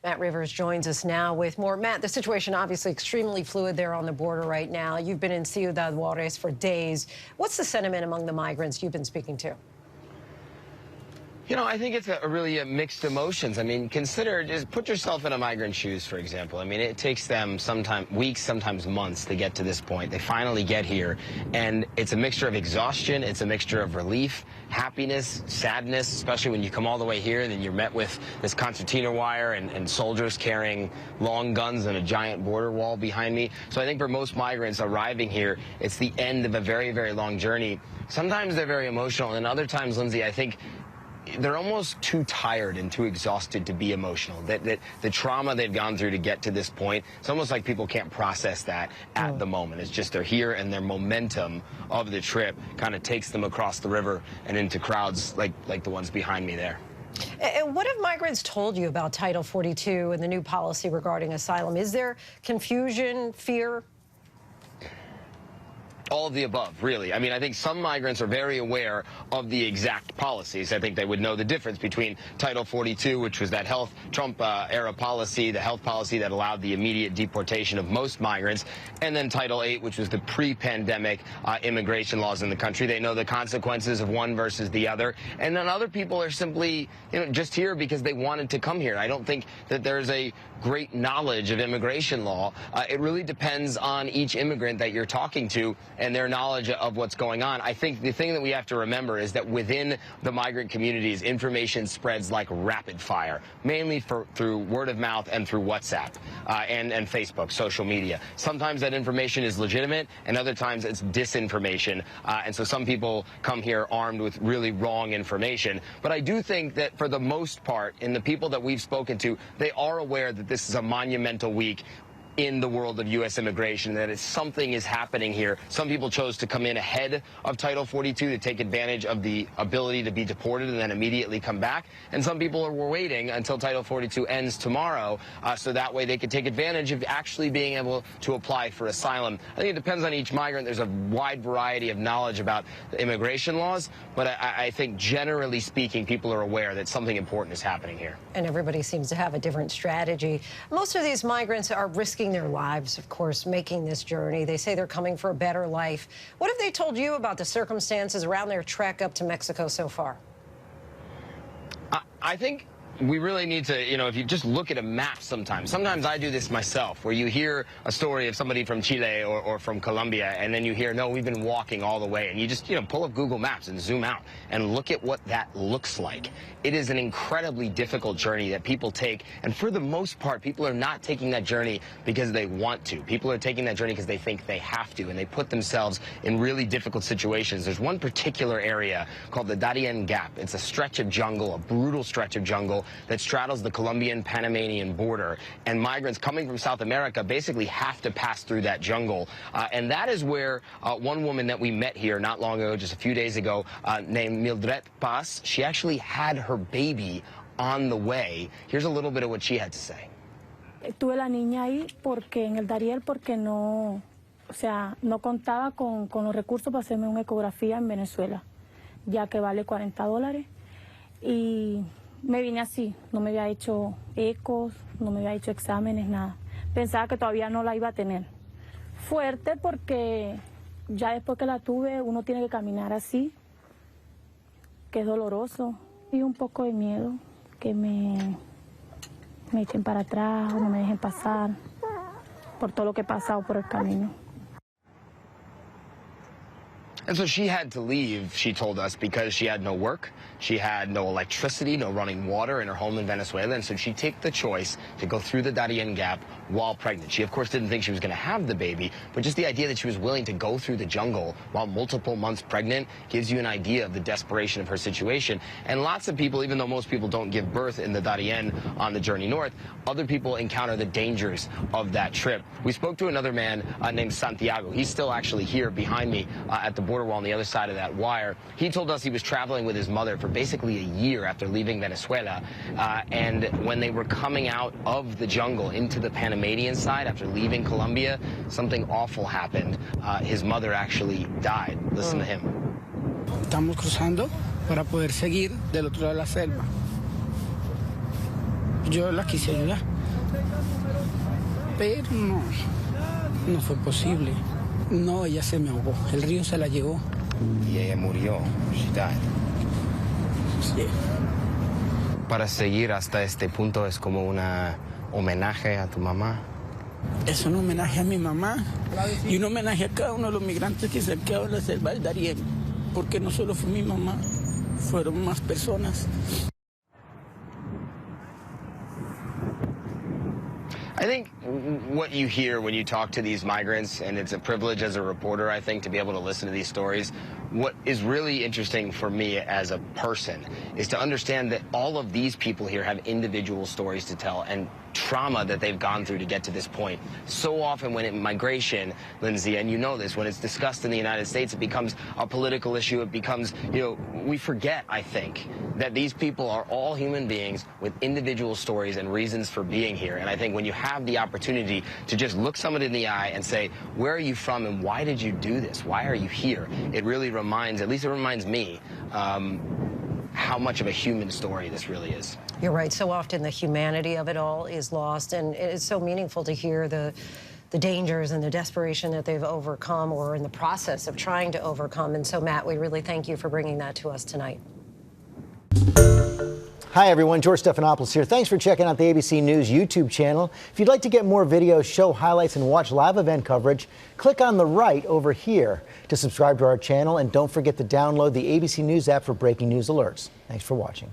Matt Rivers joins us now with more. Matt, the situation obviously extremely fluid there on the border right now. You've been in Ciudad Juarez for days. What's the sentiment among the migrants you've been speaking to? You know, I think it's really mixed emotions. I mean, just put yourself in a migrant's shoes, for example. I mean, it takes them sometimes weeks, sometimes months to get to this point. They finally get here, and it's a mixture of exhaustion, it's a mixture of relief, happiness, sadness, especially when you come all the way here and then you're met with this concertina wire and soldiers carrying long guns and a giant border wall behind me. So I think for most migrants arriving here, it's the end of a very, very long journey. Sometimes they're very emotional, and other times, Lindsay, I think they're almost too tired and too exhausted to be emotional. That the trauma they've gone through to get to this point, it's almost like people can't process that at the moment. It's just they're here, and their momentum of the trip kind of takes them across the river and into crowds like the ones behind me there. And what have migrants told you about Title 42 and the new policy regarding asylum? Is there confusion, fear? All of the above, really. I mean, I think some migrants are very aware of the exact policies. I think they would know the difference between Title 42, which was that Trump-era policy, the health policy that allowed the immediate deportation of most migrants, and then Title 8, which was the pre-pandemic immigration laws in the country. They know the consequences of one versus the other. And then other people are simply, just here because they wanted to come here. I don't think that there's a great knowledge of immigration law. It really depends on each immigrant that you're talking to and their knowledge of what's going on. I think the thing that we have to remember is that within the migrant communities, information spreads like rapid fire, mainly through word of mouth and through WhatsApp and Facebook, social media. Sometimes that information is legitimate, and other times it's disinformation. And so some people come here armed with really wrong information. But I do think that for the most part, in the people that we've spoken to, they are aware that this is a monumental week in the world of U.S. immigration, that something is happening here. Some people chose to come in ahead of Title 42 to take advantage of the ability to be deported and then immediately come back. And some people were waiting until Title 42 ends tomorrow, so that way they could take advantage of actually being able to apply for asylum. I think it depends on each migrant. There's a wide variety of knowledge about the immigration laws, but I think generally speaking, people are aware that something important is happening here. And everybody seems to have a different strategy. Most of these migrants are risking their lives, of course, making this journey. They say they're coming for a better life. What have they told you about the circumstances around their trek up to Mexico so far? I think we really need to, if you just look at a map sometimes I do this myself, where you hear a story of somebody from Chile or from Colombia, and then you hear, no, we've been walking all the way, and you just, pull up Google Maps and zoom out and look at what that looks like. It is an incredibly difficult journey that people take, and for the most part, people are not taking that journey because they want to. People are taking that journey because they think they have to, and they put themselves in really difficult situations. There's one particular area called the Darien Gap. It's a stretch of jungle, a brutal stretch of jungle that straddles the Colombian-Panamanian border, and migrants coming from South America basically have to pass through that jungle. And that is where one woman that we met here not long ago, just a few days ago, named Mildred Paz, she actually had her baby on the way. Here's a little bit of what she had to say. Tuve la niña ahí porque en el Dariel porque no contaba con los recursos para hacerme una ecografía en Venezuela, ya que vale $40, y me vine así, no me había hecho ecos, no me había hecho exámenes, nada. Pensaba que todavía no la iba a tener. Fuerte porque ya después que la tuve uno tiene que caminar así, que es doloroso, y un poco de miedo que me echen para atrás, no me dejen pasar por todo lo que he pasado por el camino. And so she had to leave, she told us, because she had no work, she had no electricity, no running water in her home in Venezuela, and so she took the choice to go through the Darien Gap while pregnant. She, of course, didn't think she was going to have the baby, but just the idea that she was willing to go through the jungle while multiple months pregnant gives you an idea of the desperation of her situation. And lots of people, even though most people don't give birth in the Darien on the journey north, other people encounter the dangers of that trip. We spoke to another man named Santiago. He's still actually here behind me at the border wall on the other side of that wire. He told us he was traveling with his mother for basically a year after leaving Venezuela, and when they were coming out of the jungle into the Panamanian side after leaving Colombia, something awful happened. His mother actually died. Listen to him. Estamos cruzando para poder seguir del otro lado de la selva. Yo la quise ayudar, pero no fue posible. No, ella se me ahogó, el río se la llevó. Y ella murió. She died. Sí. Para seguir hasta este punto es como un homenaje a tu mamá. Es un homenaje a mi mamá y un homenaje a cada uno de los migrantes que se han quedado en la selva del Darién, porque no solo fue mi mamá, fueron más personas. I think what you hear when you talk to these migrants, and it's a privilege as a reporter, I think, to be able to listen to these stories, what is really interesting for me as a person is to understand that all of these people here have individual stories to tell and trauma that they've gone through to get to this point. So often when in migration, Lindsay, and you know this, when it's discussed in the United States, it becomes a political issue. It becomes, we forget, I think, that these people are all human beings with individual stories and reasons for being here. And I think when you have the opportunity to just look someone in the eye and say, where are you from and why did you do this? Why are you here? It really reminds, at least it reminds me, how much of a human story this really is. You're right. So often the humanity of it all is lost, and it's so meaningful to hear the dangers and the desperation that they've overcome or in the process of trying to overcome. And so, Matt, we really thank you for bringing that to us tonight. Hi, everyone. George Stephanopoulos here. Thanks for checking out the ABC News YouTube channel. If you'd like to get more videos, show highlights, and watch live event coverage, click on the right over here to subscribe to our channel. And don't forget to download the ABC News app for breaking news alerts. Thanks for watching.